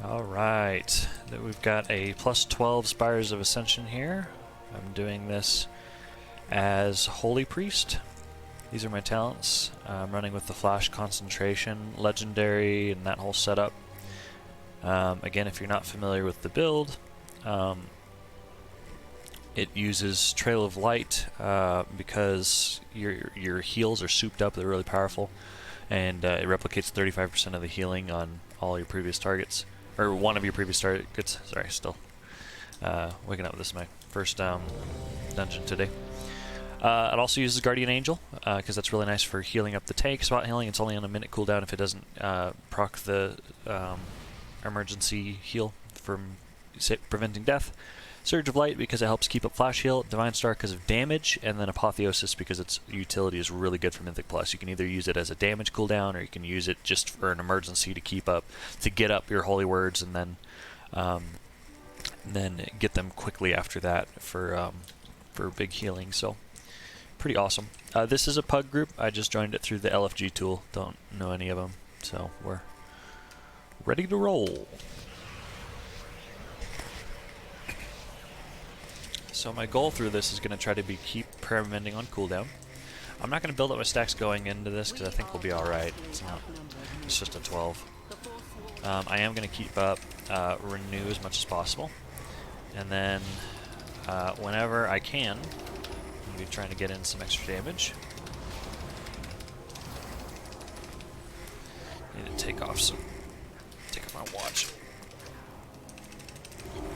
Alright, we've got a plus 12 Spires of Ascension here. I'm doing this as Holy Priest. These are my talents. I'm running with the Flash Concentration, Legendary, and that whole setup. Again, if you're not familiar with the build, it uses Trail of Light because your heals are souped up, they're really powerful, and it replicates 35% of the healing on all your previous targets. Or one of your previous targets. Sorry, still waking up. This is my first dungeon today. It also uses Guardian Angel, because that's really nice for healing up the tank. Spot healing, it's only on a minute cooldown if it doesn't proc the emergency heal from preventing death. Surge of Light because it helps keep up Flash Heal. Divine Star because of damage, and then Apotheosis because its utility is really good for Mythic Plus. You can either use it as a damage cooldown, or you can use it just for an emergency to get up your holy words, and then get them quickly after that for big healing. So pretty awesome. This is a pug group. I just joined it through the LFG tool. Don't know any of them, so we're ready to roll. So my goal through this is going to try to keep permanenting on cooldown. I'm not going to build up my stacks going into this because I think we'll be alright. It's just a 12. I am going to keep up Renew as much as possible. And then whenever I can, I'm going to be trying to get in some extra damage. Need to take off my watch.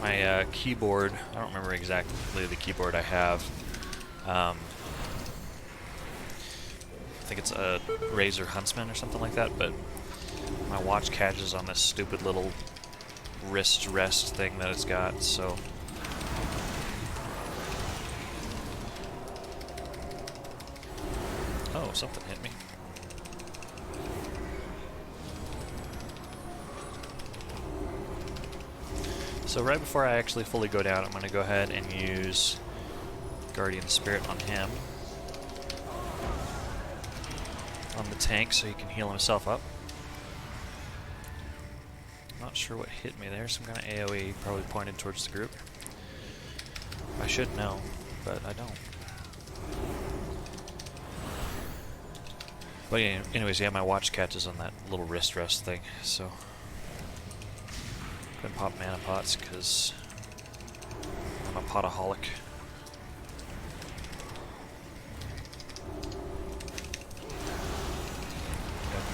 My keyboard, I don't remember exactly the keyboard I have. I think it's a Razer Huntsman or something like that, but my watch catches on this stupid little wrist rest thing that it's got, so... Oh, something hit me. So right before I actually fully go down, I'm going to go ahead and use Guardian Spirit on him. On the tank, so he can heal himself up. Not sure what hit me there, some kind of AoE probably pointed towards the group. I should know, but I don't. But yeah, anyways, yeah, my watch catches on that little wrist rest thing, so... Go and pop mana pots, because I'm a potaholic.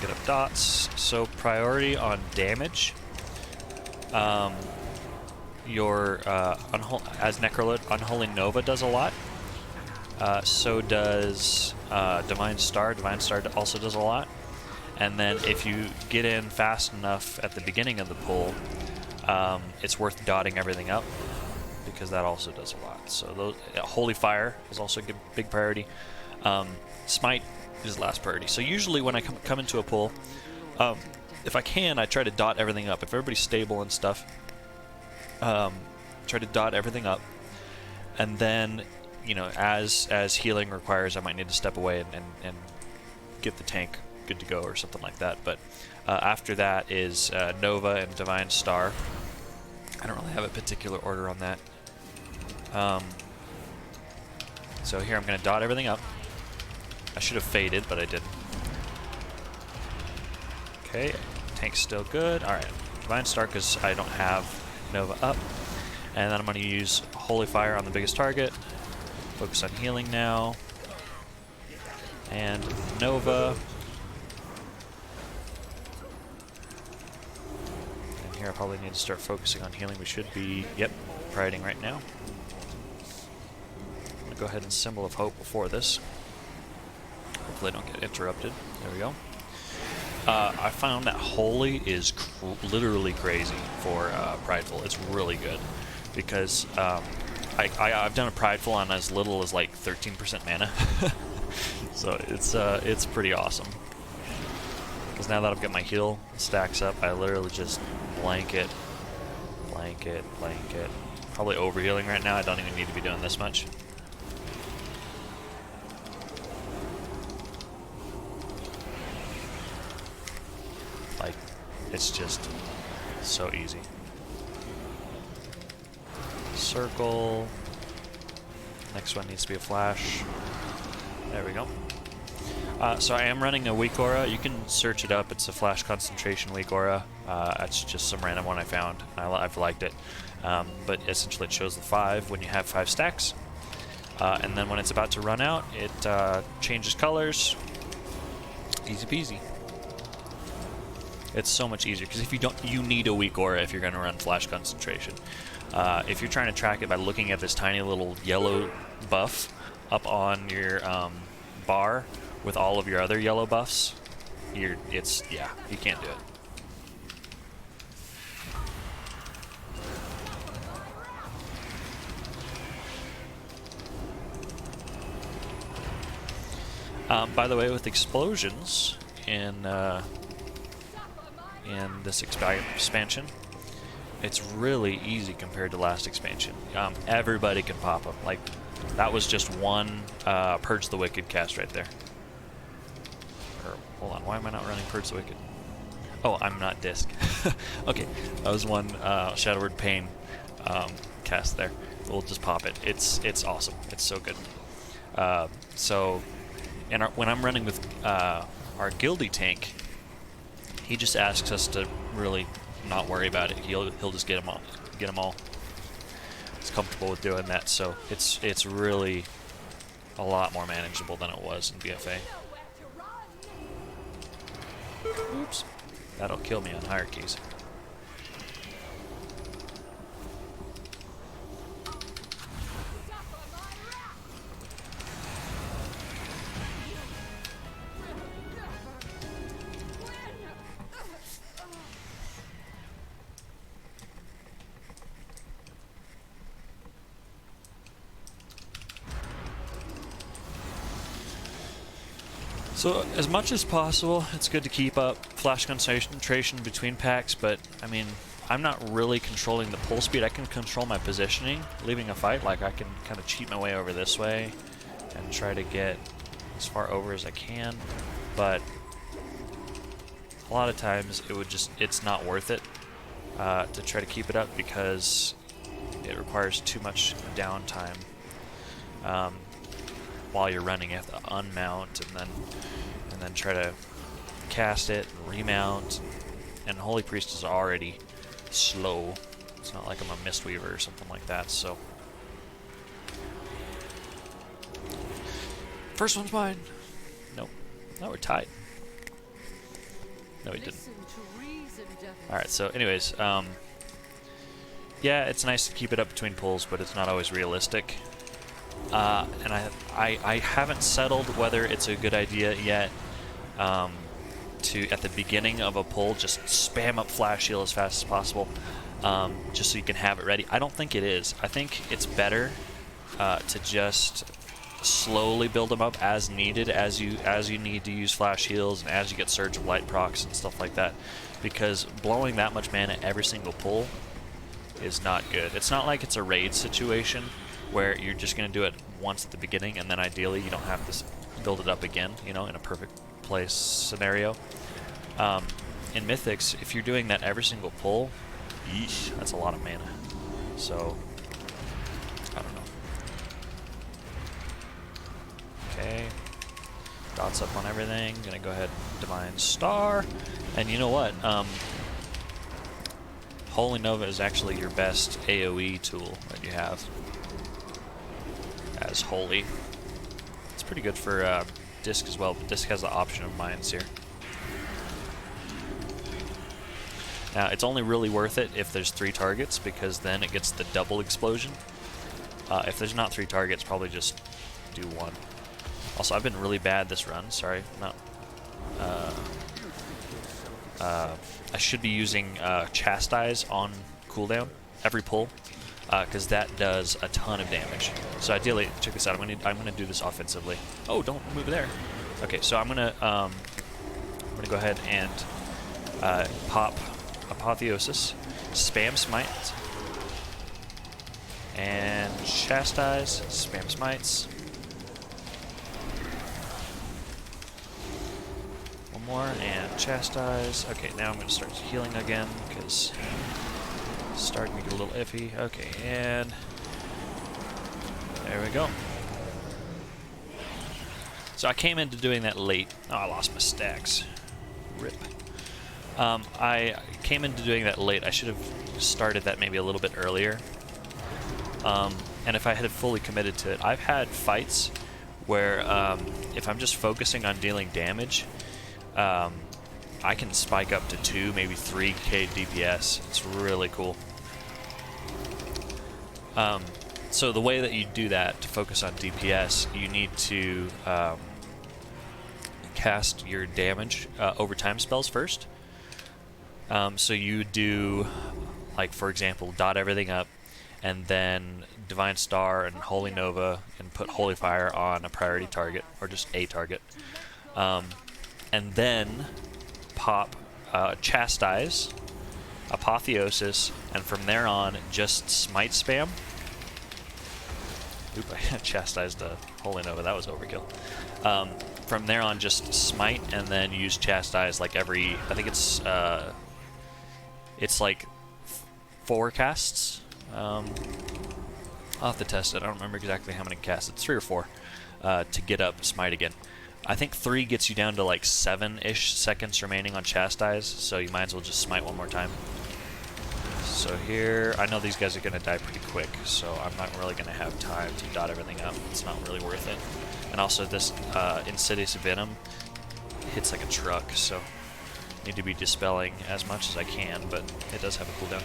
Get up dots. So priority on damage. Your as Necrolord, Unholy Nova does a lot. So does Divine Star. Divine Star also does a lot. And then if you get in fast enough at the beginning of the pull, it's worth dotting everything up, because that also does a lot. So Holy Fire is also a big priority. Smite is last priority. So usually when I come into a pull, if I can, I try to dot everything up. If everybody's stable and stuff, try to dot everything up. And then, you know, as healing requires, I might need to step away and get the tank good to go or something like that. But after that is Nova and Divine Star. I don't really have a particular order on that. So here I'm going to dot everything up. I should have faded, but I didn't. Okay, tank's still good. Alright, Divine Star because I don't have Nova up. And then I'm going to use Holy Fire on the biggest target. Focus on healing now. And Nova. Here I probably need to start focusing on healing. We should be, yep, priding right now. I'm going to go ahead and Symbol of Hope before this. Hopefully I don't get interrupted. There we go. I found that Holy is literally crazy for Prideful. It's really good because I've done a Prideful on as little as like 13% mana. So it's pretty awesome. Because now that I've got my heal stacks up, I literally just blanket. Probably overhealing right now. I don't even need to be doing this much. Like, it's just So easy. Circle. Next one needs to be a flash. There we go. So I am running a weak aura. You can search it up. It's a flash concentration weak aura. It's just some random one I found. I've liked it. But essentially it shows the 5 when you have 5 stacks. And then when it's about to run out, it changes colors. Easy peasy. It's so much easier because if you need a weak aura if you're going to run flash concentration. If you're trying to track it by looking at this tiny little yellow buff up on your bar with all of your other yellow buffs, you can't do it. By the way, with explosions in this expansion, it's really easy compared to last expansion. Everybody can pop them. Like, that was just one Purge the Wicked cast right there. Or, hold on, why am I not running Purge the Wicked? Oh, I'm not Disc. Okay, that was one Shadow Word Pain cast there. We'll just pop it. It's awesome. It's so good. When I'm running with our Guildy tank, he just asks us to really not worry about it. He'll just get them all. He's comfortable with doing that, so it's really a lot more manageable than it was in BFA. Oops, that'll kill me on hierarchies. So, as much as possible, it's good to keep up flash concentration between packs, but, I mean, I'm not really controlling the pull speed. I can control my positioning, leaving a fight. Like, I can kind of cheat my way over this way and try to get as far over as I can, but a lot of times it's not worth it to try to keep it up because it requires too much downtime. While you're running, you have to unmount and then try to cast it and remount. And Holy Priest is already slow. It's not like I'm a Mistweaver or something like that. So first one's mine. Nope. No, we're tied. No, we didn't. All right. So, anyways, yeah, it's nice to keep it up between pulls, but it's not always realistic. And I haven't settled whether it's a good idea yet to, at the beginning of a pull, just spam up Flash Heal as fast as possible, just so you can have it ready. I don't think it is. I think it's better to just slowly build them up as needed, as you need to use Flash Heals and as you get Surge of Light procs and stuff like that, because blowing that much mana every single pull is not good. It's not like it's a raid situation where you're just going to do it once at the beginning and then ideally you don't have to build it up again, you know, in a perfect place scenario. In Mythics, if you're doing that every single pull, yeesh, that's a lot of mana. So, I don't know. Okay. Dots up on everything. Gonna go ahead and Divine Star. And you know what? Holy Nova is actually your best AoE tool that you have. As Holy. It's pretty good for Disc as well, but Disc has the option of Mines here. Now, it's only really worth it if there's 3 targets, because then it gets the double explosion. If there's not 3 targets, probably just do 1. Also, I've been really bad this run, sorry. Not, I should be using Chastise on cooldown every pull, because that does a ton of damage. So ideally, check this out. I'm gonna do this offensively. Oh, don't move there. Okay, so I'm gonna go ahead and pop Apotheosis, spam Smite, and Chastise, spam Smites. One more, and chastise. Okay, now I'm going to start healing again, because it's starting to get a little iffy. Okay, and there we go. So I came into doing that late. Oh, I lost my stacks. Rip. I came into doing that late. I should have started that maybe a little bit earlier. And if I had fully committed to it, I've had fights where if I'm just focusing on dealing damage, I can spike up to 2, maybe 3k DPS. It's really cool. So the way that you do that to focus on DPS, you need to cast your damage overtime spells first. So you do, like, for example, dot everything up, and then Divine Star and Holy Nova, and put Holy Fire on a priority target, or just a target. And then pop Chastise, Apotheosis, and from there on, just Smite spam. Oop, I chastised Holy Nova, that was overkill. From there on, just Smite, and then use Chastise like every, I think it's like 4 casts. I'll have to test it. I don't remember exactly how many casts. It's 3 or 4 to get up Smite again. I think 3 gets you down to like 7-ish seconds remaining on Chastise, so you might as well just Smite one more time. So here, I know these guys are going to die pretty quick, so I'm not really going to have time to dot everything up. It's not really worth it. And also this Insidious Venom hits like a truck, so I need to be dispelling as much as I can, but it does have a cooldown.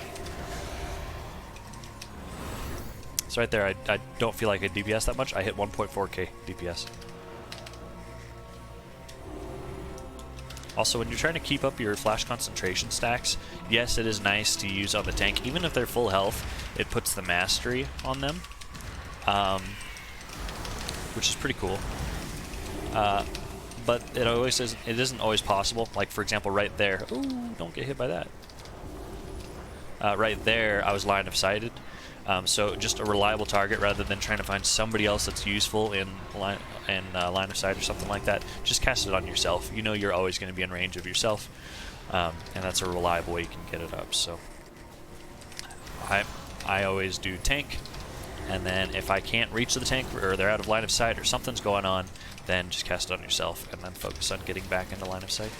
So right there, I don't feel like I DPS that much. I hit 1.4k DPS. Also, when you're trying to keep up your flash concentration stacks, yes, it is nice to use on the tank. Even if they're full health, it puts the mastery on them, which is pretty cool. But it isn't always possible. Like, for example, right there. Ooh, don't get hit by that. Right there, I was line of sighted. So just a reliable target rather than trying to find somebody else that's useful in line of sight or something like that. Just cast it on yourself. You know you're always going to be in range of yourself, and that's a reliable way you can get it up. So I always do tank, and then if I can't reach the tank or they're out of line of sight or something's going on, then just cast it on yourself and then focus on getting back into line of sight.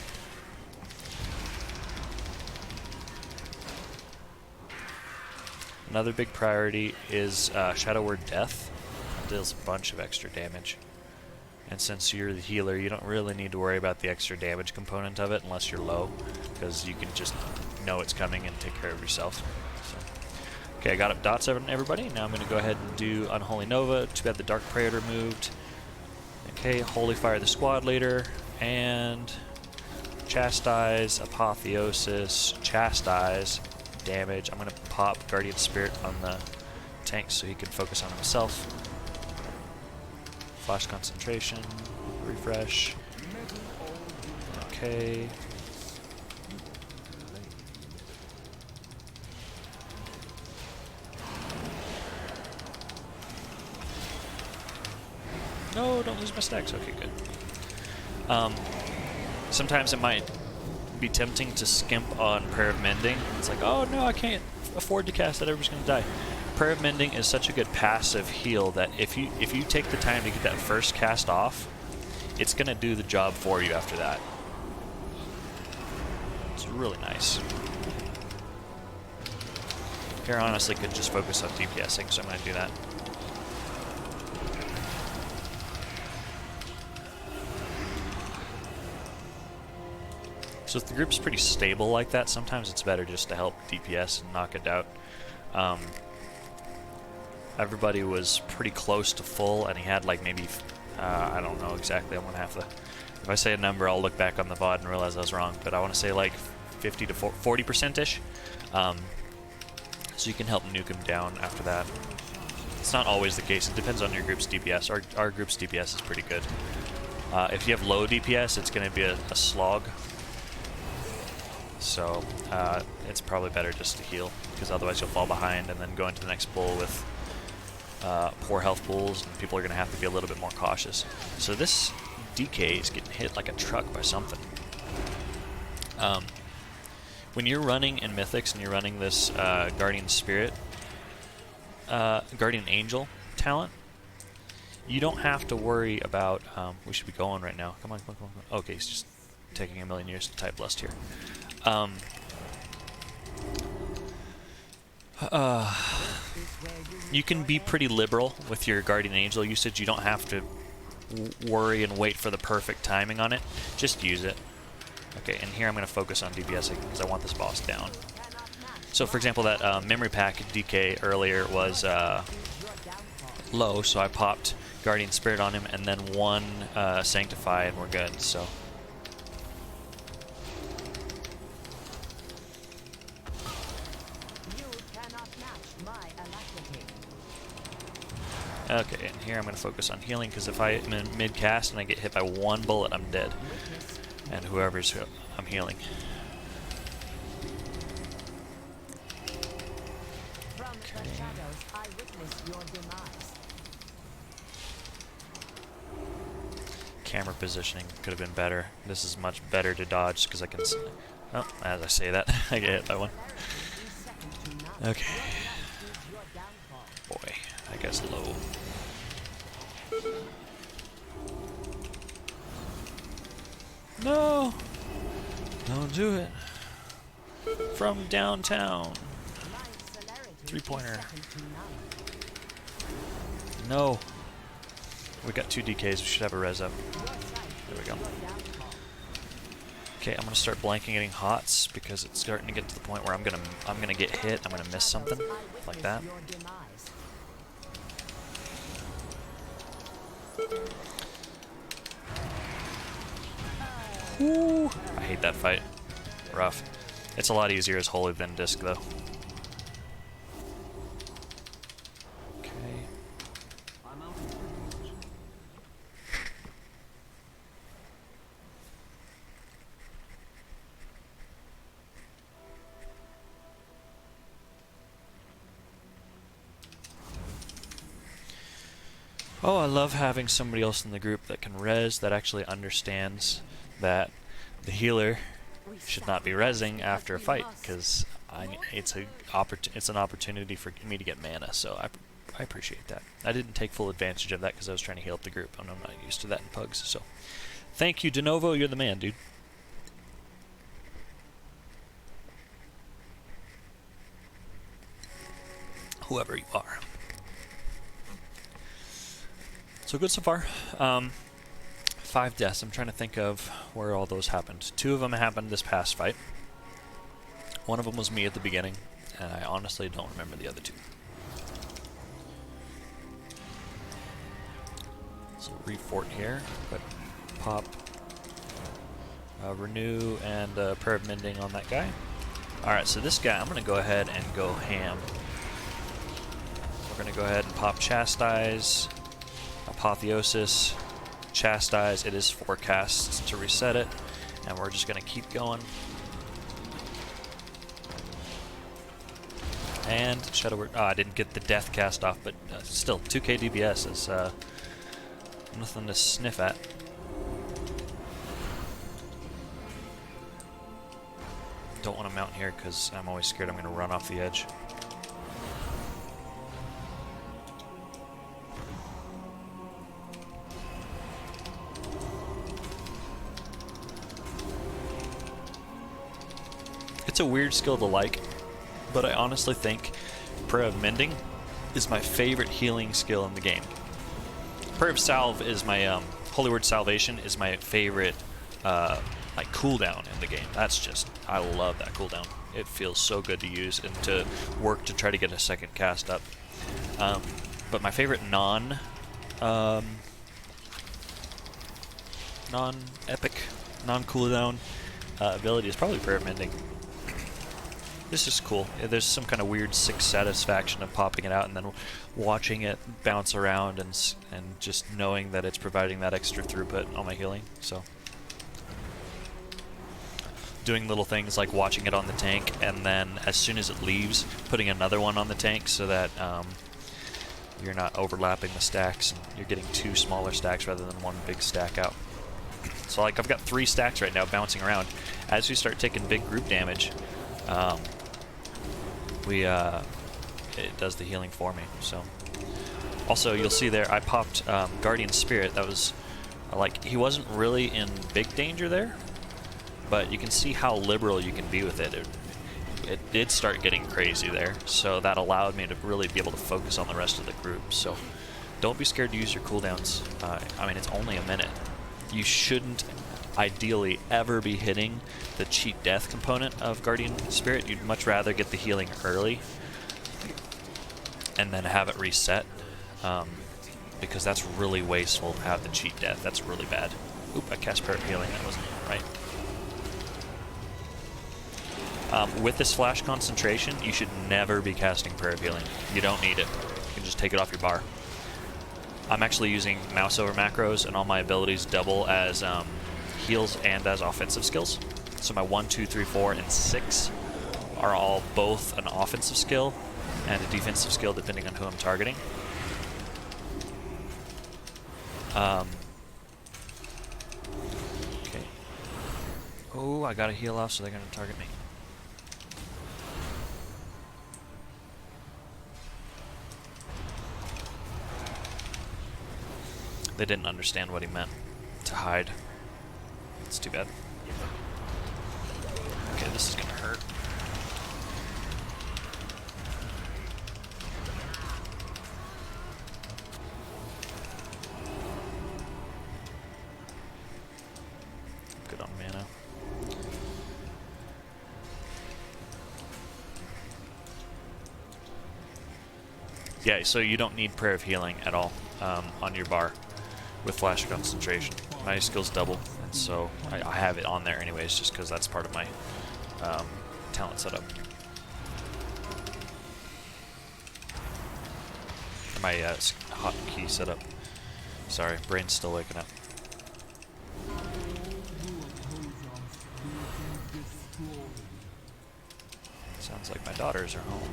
Another big priority is Shadow Word Death. It deals a bunch of extra damage. And since you're the healer, you don't really need to worry about the extra damage component of it unless you're low, because you can just know it's coming and take care of yourself. So. Okay, I got up dots on everybody. Now I'm going to go ahead and do Unholy Nova. Too bad the Dark Praetor moved. Okay, Holy Fire the squad leader, and Chastise, Apotheosis, Chastise, damage. I'm going to pop Guardian Spirit on the tank so he can focus on himself. Flash concentration, refresh. Okay. No, don't lose my stacks. Okay, good. Sometimes it might be tempting to skimp on Prayer of Mending. It's like, oh no, I can't afford to cast that, everybody's gonna die. Prayer of Mending is such a good passive heal that if you take the time to get that first cast off, it's gonna do the job for you after that. It's really nice. Here, I honestly could just focus on DPSing, so I'm gonna do that. So if the group's pretty stable like that, sometimes it's better just to help DPS and knock it out. Everybody was pretty close to full, and he had like maybe, I don't know exactly, I'm going to have to, if I say a number, I'll look back on the VOD and realize I was wrong, but I want to say like 50 to 40%-ish. So you can help nuke him down after that. It's not always the case, it depends on your group's DPS. Our group's DPS is pretty good. If you have low DPS, it's going to be a slog. So it's probably better just to heal, because otherwise you'll fall behind and then go into the next pull with poor health pools, and people are going to have to be a little bit more cautious. So this DK is getting hit like a truck by something. When you're running in Mythics and you're running this Guardian Spirit, Guardian Angel talent, you don't have to worry about... we should be going right now. Come on, come on, come on. Okay, he's just taking a million years to type Lust here. You can be pretty liberal with your Guardian Angel usage. You don't have to worry and wait for the perfect timing on it. Just use it. Okay, and here I'm going to focus on DPSing because I want this boss down. So, for example, that memory pack DK earlier was low, so I popped Guardian Spirit on him and then one Sanctify, and we're good. So. Okay, and here I'm going to focus on healing, because if I'm in mid-cast and I get hit by one bullet, I'm dead. And whoever's I'm healing. Okay. Camera positioning could have been better. This is much better to dodge, because I can... Oh, as I say that, I get hit by one. Okay. Boy, that guy's low. No! Don't do it. From downtown. 3-pointer. No. We got 2 DKs. We should have a res up. There we go. Okay, I'm gonna start blanking getting hots because it's starting to get to the point where I'm gonna get hit. I'm gonna miss something like that. Woo. I hate that fight. Rough. It's a lot easier as Holy than Disc, though. Okay. Oh, I love having somebody else in the group that can res, that actually understands that the healer should not be rezzing after a fight, because it's an opportunity for me to get mana, so I appreciate that. I didn't take full advantage of that because I was trying to heal up the group, and I'm not used to that in Pugs, so thank you, DeNovo, you're the man, dude. Whoever you are. So good so far. 5 deaths. I'm trying to think of where all those happened. 2 of them happened this past fight. One of them was me at the beginning, and I honestly don't remember the other 2. So refort here, but pop, renew, and prayer of mending on that guy. Alright, so this guy, I'm going to go ahead and go ham. We're going to go ahead and pop Chastise, Apotheosis, Chastise. It is 4 casts to reset it, and we're just going to keep going. And Shadow Word. Oh, I didn't get the death cast off, but still, 2k DPS is nothing to sniff at. Don't want to mount here because I'm always scared I'm going to run off the edge. It's a weird skill to like, but I honestly think Prayer of Mending is my favorite healing skill in the game. Prayer of Salve is my, Holy Word Salvation is my favorite, like, cooldown in the game. That's just, I love that cooldown. It feels so good to use and to work to try to get a second cast up. But my favorite non-epic, non-cooldown ability is probably Prayer of Mending. This is cool. There's some kind of weird sick satisfaction of popping it out and then watching it bounce around and just knowing that it's providing that extra throughput on my healing. So doing little things like watching it on the tank, and then as soon as it leaves, putting another one on the tank so that you're not overlapping the stacks and you're getting 2 smaller stacks rather than 1 big stack out. So like I've got 3 stacks right now bouncing around. As we start taking big group damage, it does the healing for me. So also you'll see there I popped Guardian Spirit. That was like he wasn't really in big danger there, but you can see how liberal you can be with it. It did start getting crazy there, so that allowed me to really be able to focus on the rest of the group. So don't be scared to use your cooldowns. I mean, it's only a minute. You shouldn't ideally ever be hitting the cheat death component of Guardian Spirit. You'd much rather get the healing early and then have it reset, because that's really wasteful to have the cheat death. That's really bad. Oop, I cast Prayer of Healing. That wasn't right. With this flash concentration, you should never be casting Prayer of Healing. You don't need it. You can just take it off your bar. I'm actually using mouse over macros, and all my abilities double as heals and as offensive skills. So my 1, 2, 3, 4, and 6 are all both an offensive skill and a defensive skill depending on who I'm targeting. Okay. Oh, I gotta heal off, so they're gonna target me. They didn't understand what he meant to hide. It's too bad. Okay, this is gonna hurt. Good on mana. Yeah, so you don't need Prayer of Healing at all on your bar with Flash Concentration. My skills double, and so I have it on there anyways, just because that's part of my talent setup. My hotkey setup. Sorry, brain's still waking up. Sounds like my daughters are home.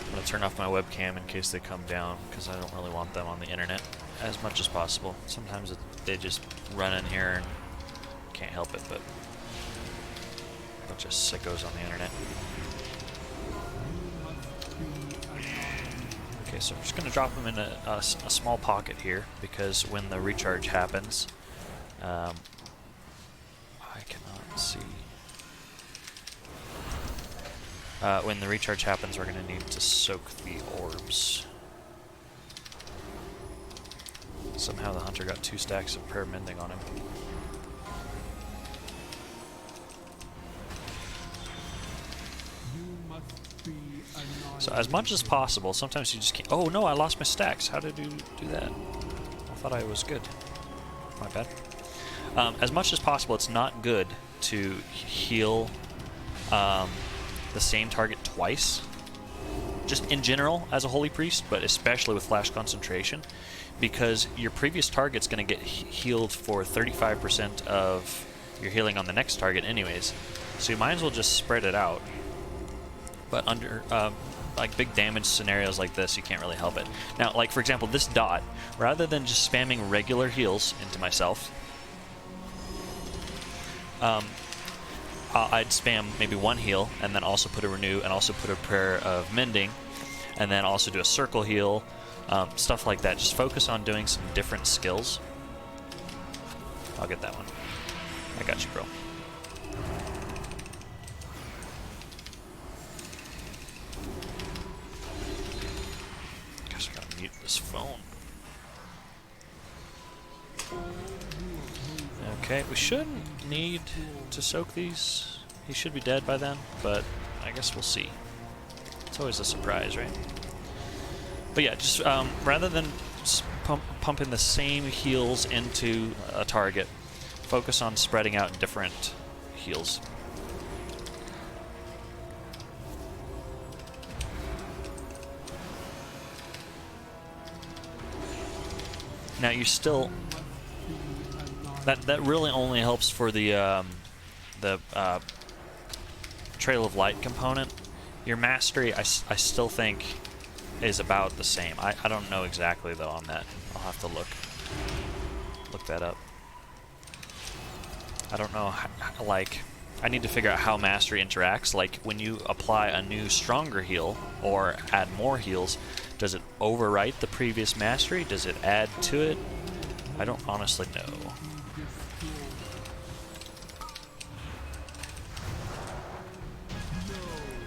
I'm going to turn off my webcam in case they come down, because I don't really want them on the internet as much as possible. Sometimes they just run in here and can't help it, but a bunch of sickos on the internet. Okay, so I'm just going to drop them in a small pocket here, because when the recharge happens, I cannot see. When the recharge happens, we're going to need to soak the orbs. Somehow the hunter got 2 stacks of prayer mending on him. So as much as possible, sometimes you just can't... Oh no, I lost my stacks. How did you do that? I thought I was good. My bad. As much as possible, it's not good to heal the same target twice, just in general as a Holy Priest, but especially with Flash Concentration, because your previous target's going to get healed for 35% of your healing on the next target anyways, so you might as well just spread it out. But under like big damage scenarios like this, you can't really help it. Now, like for example, this dot, rather than just spamming regular heals into myself, I'd spam maybe 1 heal, and then also put a renew, and also put a prayer of mending, and then also do a circle heal, stuff like that. Just focus on doing some different skills. I'll get that one. I got you, bro. Gosh, I gotta mute this phone. Okay, we shouldn't need to soak these. He should be dead by then, but I guess we'll see. It's always a surprise, right? But yeah, just rather than pumping the same heals into a target, focus on spreading out different heals. Now you still... That really only helps for the Trail of Light component, Your mastery, I still think, is about the same. I don't know exactly, though, on that. I'll have to look that up. I don't know, like, I need to figure out how mastery interacts. Like, when you apply a new stronger heal, or add more heals, does it overwrite the previous mastery? Does it add to it? I don't honestly know.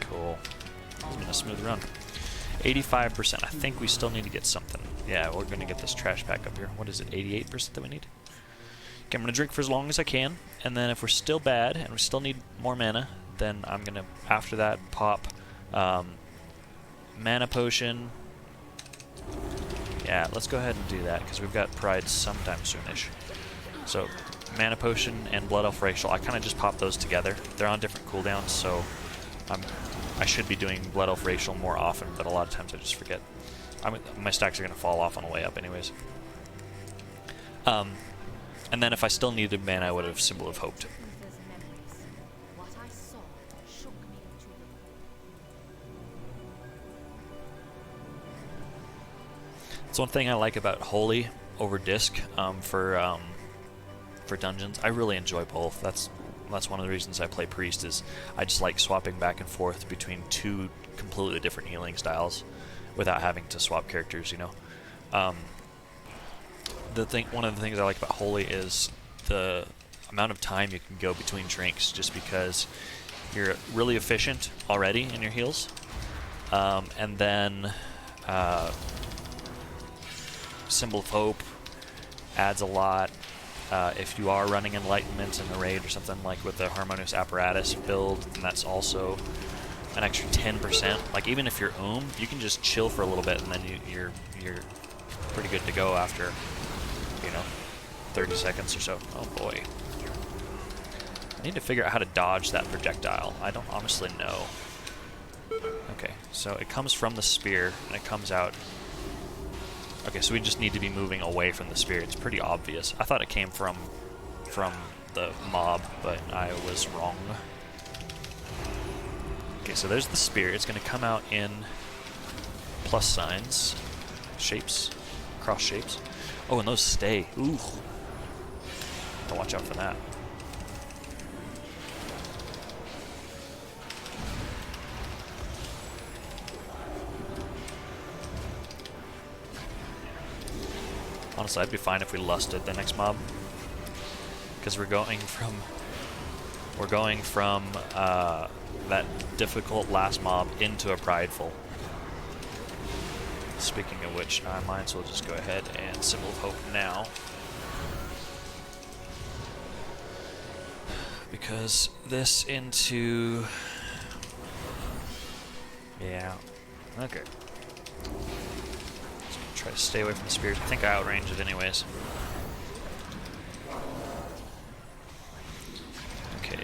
Cool. It's been a smooth run. 85%. I think we still need to get something. Yeah, we're going to get this trash pack up here. What is it, 88% that we need? Okay, I'm going to drink for as long as I can, and then if we're still bad and we still need more mana, then I'm going to, after that, pop mana potion. Yeah, let's go ahead and do that, because we've got Pride sometime soonish. So, mana potion and Blood Elf Racial, I kind of just pop those together. They're on different cooldowns, so I should be doing Blood Elf Racial more often, but a lot of times I just forget. My stacks are going to fall off on the way up anyways. And then if I still needed mana, I would have Symbol of Hope. It's one thing I like about Holy over Disc for dungeons. I really enjoy both. That's one of the reasons I play Priest, is I just like swapping back and forth between two completely different healing styles without having to swap characters, you know. One of the things I like about Holy is the amount of time you can go between drinks, just because you're really efficient already in your heals. And then Symbol of Hope adds a lot. If you are running Enlightenment in the raid or something, like with the Harmonious Apparatus build, then that's also an extra 10%. Like, even if you're you can just chill for a little bit, and then you're pretty good to go after, 30 seconds or so. Oh boy. I need to figure out how to dodge that projectile. I don't honestly know. Okay, so it comes from the spear, and it comes out. Okay, so we just need to be moving away from the spear. It's pretty obvious. I thought it came from the mob, but I was wrong. Okay, so there's the spear. It's going to come out in plus signs, shapes, cross shapes. Oh, and those stay. Ooh. Have to watch out for that. Honestly, I'd be fine if we lusted the next mob, because we're going from that difficult last mob into a Prideful. Speaking of which, I might as well just go ahead and Symbol of Hope now, because this into, yeah, okay. Try to stay away from the spears. I think I outrange it anyways. Okay.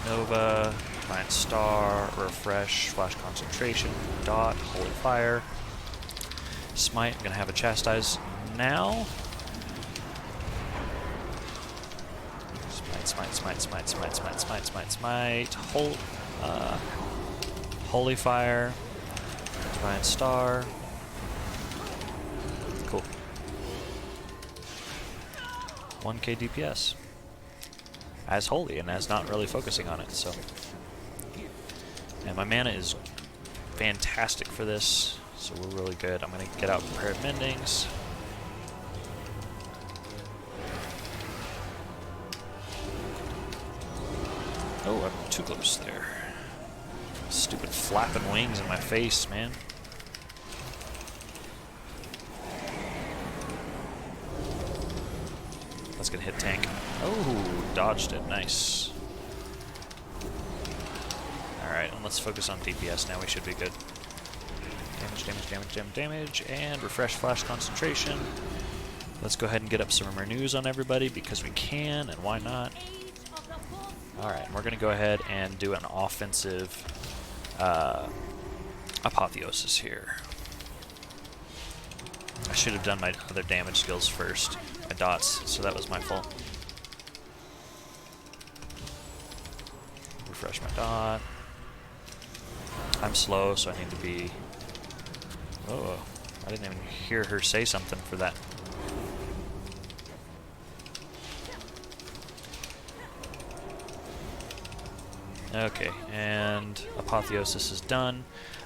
Nova, Divine Star, Refresh, Flash Concentration, Dot, Holy Fire, Smite. I'm gonna have a Chastise now. Smite. Holy Fire, Divine Star. Cool. 1k DPS. As Holy, and as not really focusing on it, so. And my mana is fantastic for this, so we're really good. I'm going to get out Prayer of Mendings. Oh, I'm too close there. Stupid flapping wings in my face, man. That's gonna hit tank. Oh, dodged it. Nice. Alright, and let's focus on DPS now. We should be good. Damage, and refresh Flash Concentration. Let's go ahead and get up some renews on everybody, because we can, and why not? Alright, and we're gonna go ahead and do an offensive Apotheosis here. I should have done my other damage skills first. My dots, so that was my fault. Refresh my dot. I'm slow, so I need to be... Oh, I didn't even hear her say something for that. Okay, and Apotheosis is done.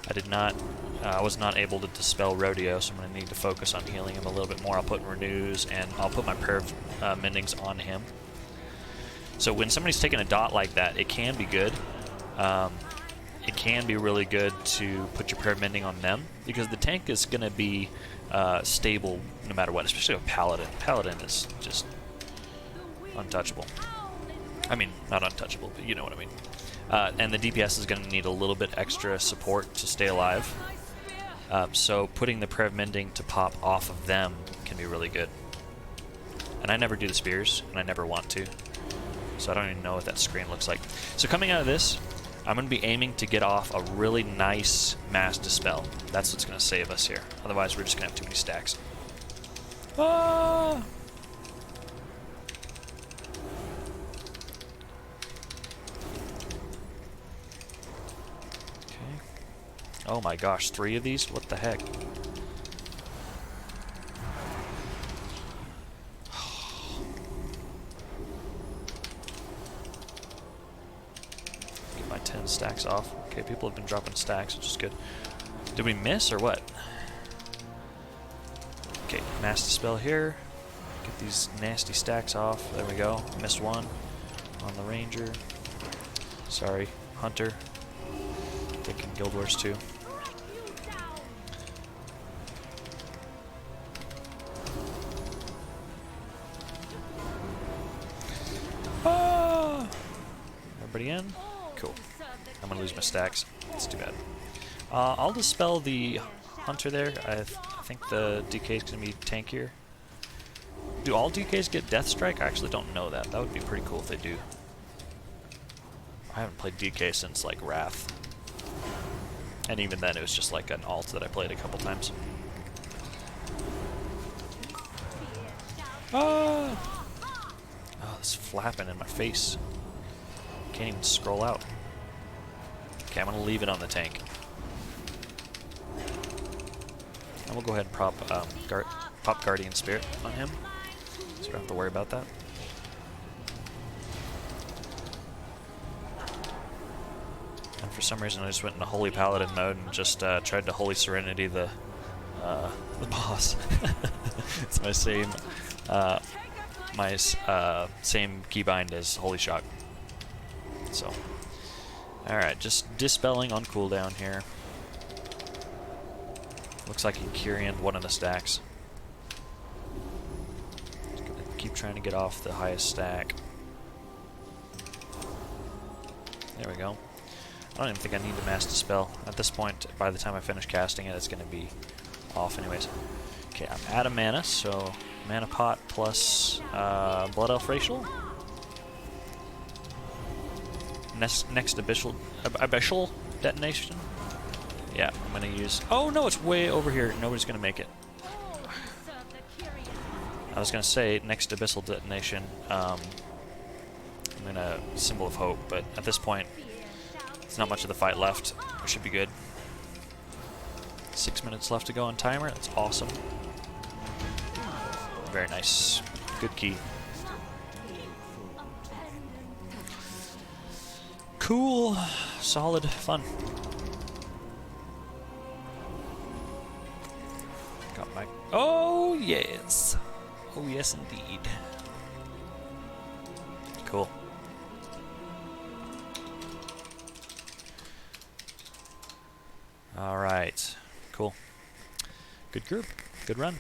I was not able to dispel Rodeo, so I'm going to need to focus on healing him a little bit more. I'll put Renews, and I'll put my Perv Mendings on him. So when somebody's taking a dot like that, it can be good. It can be really good to put your Perv Mending on them, because the tank is going to be stable no matter what, especially with Paladin. Paladin is just untouchable. I mean, not untouchable, but you know what I mean. And the DPS is going to need a little bit extra support to stay alive. So putting the Prev Mending to pop off of them can be really good. And I never do the Spears, and I never want to. So I don't even know what that screen looks like. So coming out of this, I'm going to be aiming to get off a really nice Mass Dispel. That's what's going to save us here. Otherwise, we're just going to have too many stacks. Ah! Oh my gosh, 3 of these? What the heck? Get my 10 stacks off. Okay, people have been dropping stacks, which is good. Did we miss or what? Okay, Mass Dispel here. Get these nasty stacks off. There we go. Missed one on the Ranger. Sorry, Hunter. Thinking Guild Wars 2. Everybody in? Cool. I'm gonna lose my stacks. That's too bad. I'll dispel the Hunter there. I think the DK is gonna be tankier. Do all DKs get Death Strike? I actually don't know that. That would be pretty cool if they do. I haven't played DK since like Wrath. And even then it was just like an alt that I played a couple times. Ah! Oh, it's flapping in my face. Can't even scroll out. Okay, I'm gonna leave it on the tank. And we'll go ahead and pop Guardian Spirit on him, so we don't have to worry about that. And for some reason I just went into Holy Paladin mode and just tried to Holy Serenity the boss. It's my same same keybind as Holy Shock. So, alright, just dispelling on cooldown here. Looks like he Kyrian one of the stacks. Just gonna keep trying to get off the highest stack. There we go. I don't even think I need to Mass Dispel. At this point, by the time I finish casting it, it's going to be off anyways. Okay, I'm out of mana, so Mana Pot plus Blood Elf Racial. Next abyssal detonation. Yeah, I'm gonna use. Oh no, it's way over here. Nobody's gonna make it. I was gonna say next abyssal detonation. I'm gonna Symbol of Hope, but at this point, there's not much of the fight left. We should be good. 6 minutes left to go on timer. That's awesome. Very nice. Good key. Cool, solid, fun. Got my... Oh, yes. Oh, yes, indeed. Cool. All right. Cool. Good group. Good run.